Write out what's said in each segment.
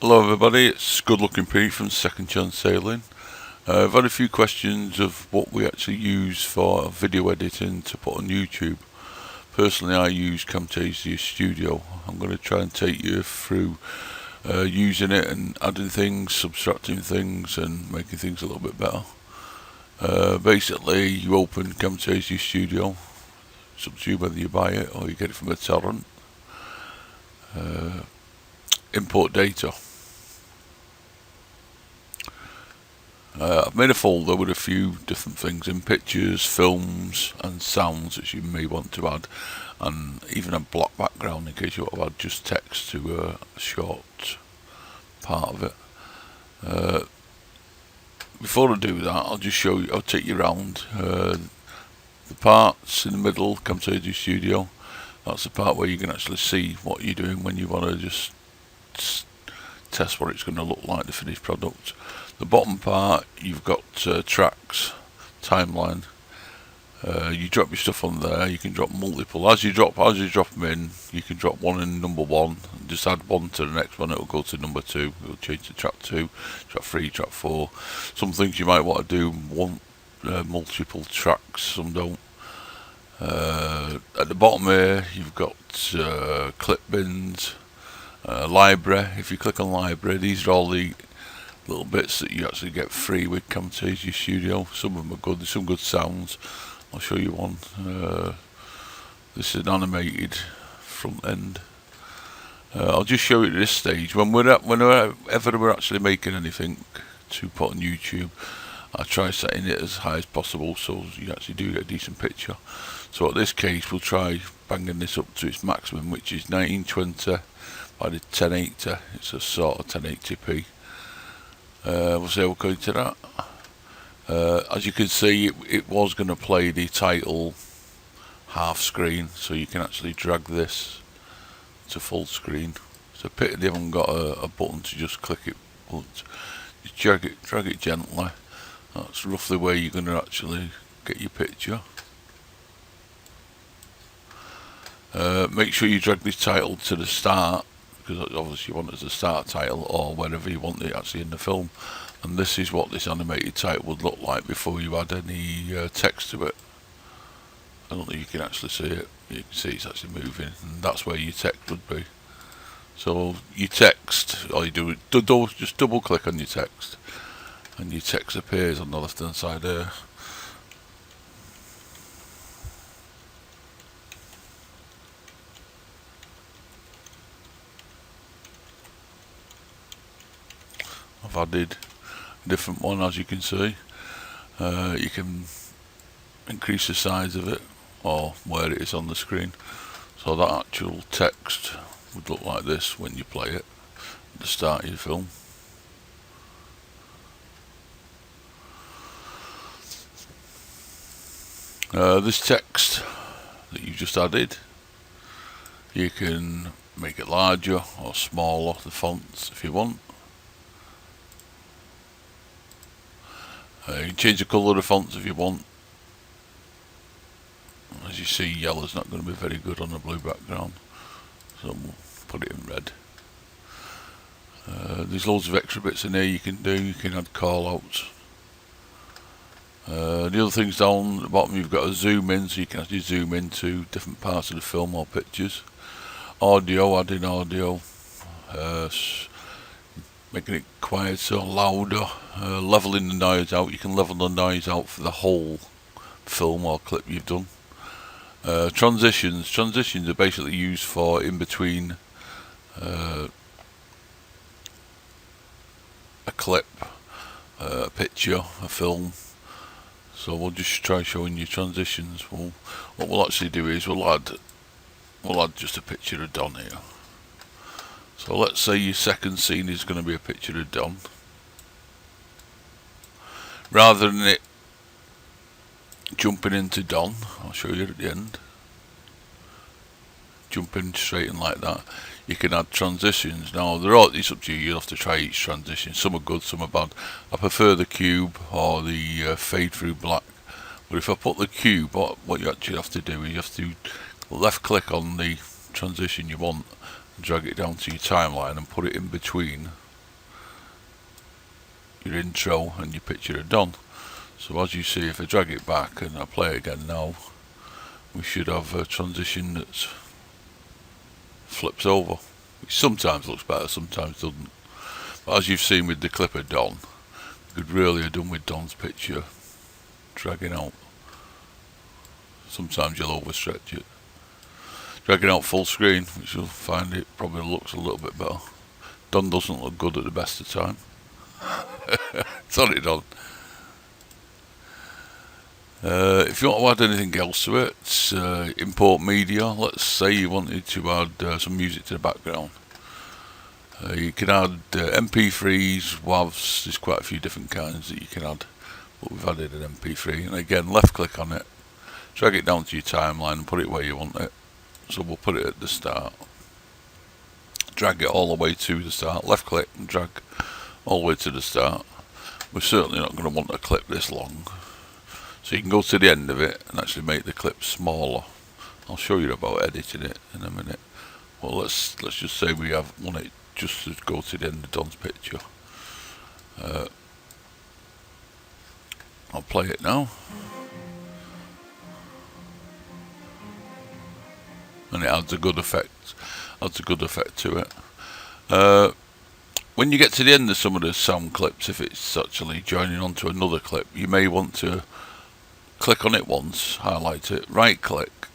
Hello everybody, it's Good Looking Pete from Second Chance Sailing. I've had a few questions of what we actually use for video editing to put on YouTube. Personally, I use Camtasia Studio. I'm going to try and take you through using it and adding things, subtracting things and making things a little bit better. Basically, you open Camtasia Studio. It's up to you whether you buy it or you get it from a torrent. Import data. I've made a folder with a few different things in pictures, films and sounds that you may want to add, and even a black background in case you want to add just text to a short part of it. Before I do that, I'll just show you, I'll take you around the parts in the middle. Camtasia Studio, that's the part where you can actually see what you're doing when you want to just test what it's going to look like, the finished product. The bottom part, you've got tracks, timeline. You drop your stuff on there. You can drop multiple as you drop them in. You can drop one in number one, and just add one to the next one. It'll go to number two. It'll change to track 2, track 3, track 4. Some things you might want to do want multiple tracks. Some don't. At the bottom here, you've got clip bins, library. If you click on library, these are all the little bits that you actually get free with Camtasia Studio. Some of them are good, there's some good sounds. I'll show you one. This is an animated front end. I'll just show you at this stage. Whenever we're actually making anything to put on YouTube, I try setting it as high as possible so you actually do get a decent picture. So in this case, we'll try banging this up to its maximum, which is 1920 by the 1080. It's a sort of 1080p. We'll say we'll go into that. As you can see, it was going to play the title half screen, so you can actually drag this to full screen. It's a pity they haven't got a button to just click it, but just drag it gently. That's roughly where you're going to actually get your picture. Make sure you drag this title to the start, because obviously you want it as a start title or wherever you want it actually in the film. And this is what this animated title would look like before you add any text to it. I don't think you can actually see it. You can see it's actually moving, and that's where your text would be. So your text, all you do is just double click on your text, and your text appears on the left hand side there. I've added a different one, as you can see. You can increase the size of it or where it is on the screen, so that actual text would look like this when you play it at the start of your film. This text that you just added, you can make it larger or smaller, the fonts, if you want. You can change the colour of the fonts if you want. As you see, yellow's not going to be very good on a blue background, so we'll put it in red. There's loads of extra bits in there you can do. You can add call outs. The other things down at the bottom, you've got a zoom in, so you can actually zoom into different parts of the film or pictures. Audio, adding audio, making it quieter, louder, leveling the noise out. You can level the noise out for the whole film or clip you've done. Transitions are basically used for in between a clip, a picture, a film. So we'll just try showing you transitions. What we'll actually do is we'll add just a picture of Don here. So let's say your second scene is going to be a picture of Don. Rather than it jumping into Don, I'll show you at the end, jumping straight in like that, you can add transitions. Now it's up to you, you'll have to try each transition. Some are good, some are bad. I prefer the cube or the fade through black, but if I put the cube, what you actually have to do is you have to left click on the transition you want, drag it down to your timeline and put it in between your intro and your picture are done. So as you see, if I drag it back and I play again now, we should have a transition that flips over, which sometimes looks better, sometimes doesn't. But as you've seen with the clip of Don, you could really have done with Don's picture dragging out. Sometimes you'll overstretch it. Dragging out full screen, which you'll find it probably looks a little bit better. Don doesn't look good at the best of time. Sorry, Don. If you want to add anything else to it, import media. Let's say you wanted to add some music to the background. You can add MP3s, WAVs. There's quite a few different kinds that you can add, but we've added an MP3. And again, left click on it, drag it down to your timeline and put it where you want it. So we'll put it at the start. Drag it all the way to the start. Left click and drag all the way to the start. We're certainly not going to want a clip this long. So you can go to the end of it and actually make the clip smaller. I'll show you about editing it in a minute. Well, let's just say we want it just to go to the end of Don's picture. I'll play it now. And it adds a good effect. To it. When you get to the end of some of the sound clips, if it's actually joining onto another clip, you may want to click on it once, highlight it, right click,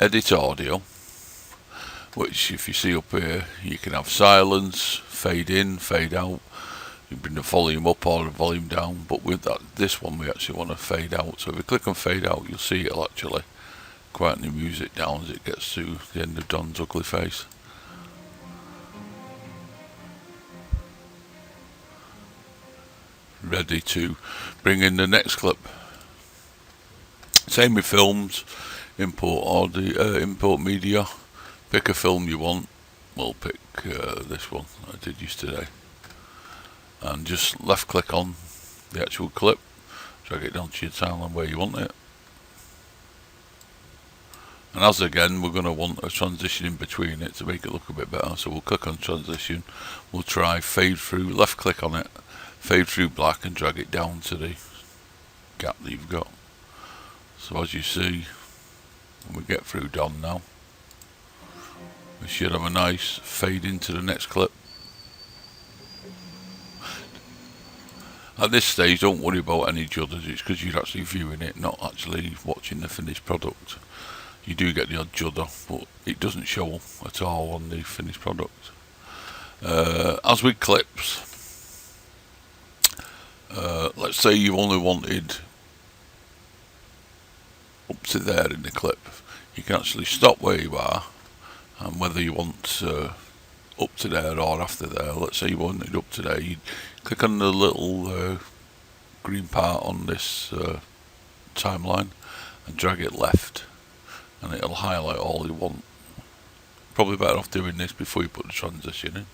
edit audio, which if you see up here, you can have silence, fade in, fade out. You bring the volume up or the volume down, but with this one we actually want to fade out. So if we click on fade out, you'll see it'll actually quieten the music down as it gets to the end of Don's ugly face. Ready to bring in the next clip. Same with films. Import media. Pick a film you want. We'll pick this one I did yesterday. And just left click on the actual clip, drag it down to your timeline where you want it. And as again, we're going to want a transition in between it to make it look a bit better. So we'll click on transition, we'll try fade through, left click on it, fade through black and drag it down to the gap that you've got. So as you see, when we get through Don now, we should have a nice fade into the next clip. At this stage, don't worry about any judders, it's because you're actually viewing it, not actually watching the finished product. You do get the odd judder, but it doesn't show at all on the finished product. As with clips, let's say you only wanted up to there in the clip. You can actually stop where you are, and whether you want up to there or after there. Let's say you wanted up to there, you click on the little green part on this timeline and drag it left, and it'll highlight all you want. Probably better off doing this before you put the transition in.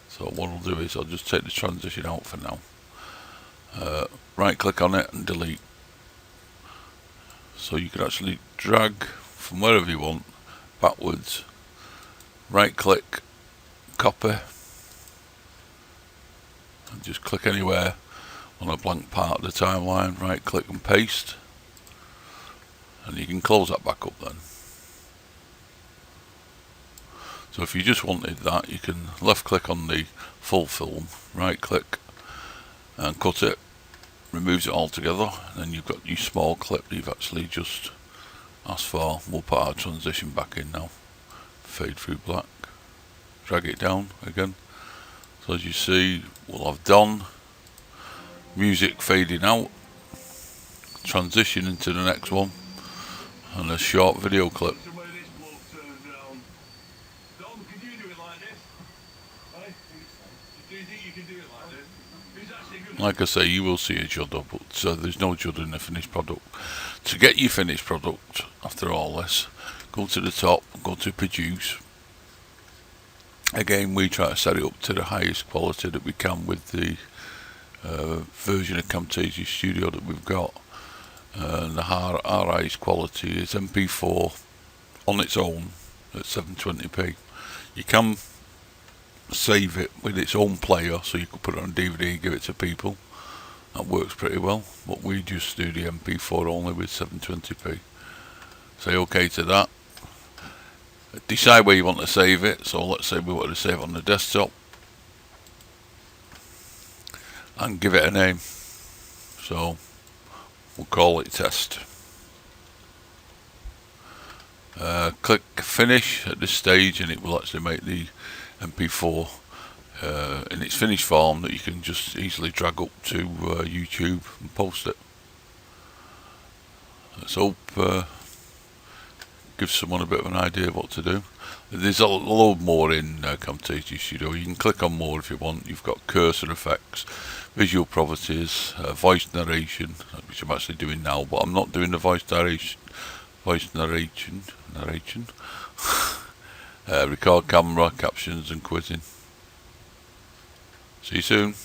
So what I'll do is I'll just take the transition out for now. Right click on it and delete. So you can actually drag from wherever you want backwards, right click, copy, and just click anywhere on a blank part of the timeline, right click and paste, and you can close that back up then. So if you just wanted that, you can left click on the full film, right click and cut it, removes it all together, and then you've got your small clip that you've actually just asked for. We'll put our transition back in now, fade through black, drag it down again. So as you see, we'll have Don, music fading out, transition into the next one, and a short video clip. Like I say, you will see a judder, but there's no judder in the finished product. To get your finished product, after all this, go to the top, go to produce. Again, we try to set it up to the highest quality that we can with the version of Camtasia Studio that we've got. The highest quality is MP4 on its own at 720p. You can save it with its own player, so you could put it on DVD and give it to people. That works pretty well, but we just do the MP4 only with 720p. Say OK to that. Decide where you want to save it. So let's say we want to save it on the desktop, and give it a name. So we'll call it test. Click finish at this stage and it will actually make the MP4 in its finished form that you can just easily drag up to YouTube and post it. Let's hope gives someone a bit of an idea of what to do. There's a load more in Camtasia Studio. You can click on more if you want. You've got cursor effects, visual properties, voice narration, which I'm actually doing now, but I'm not doing the voice narration. Record camera, captions and quizzing. See you soon.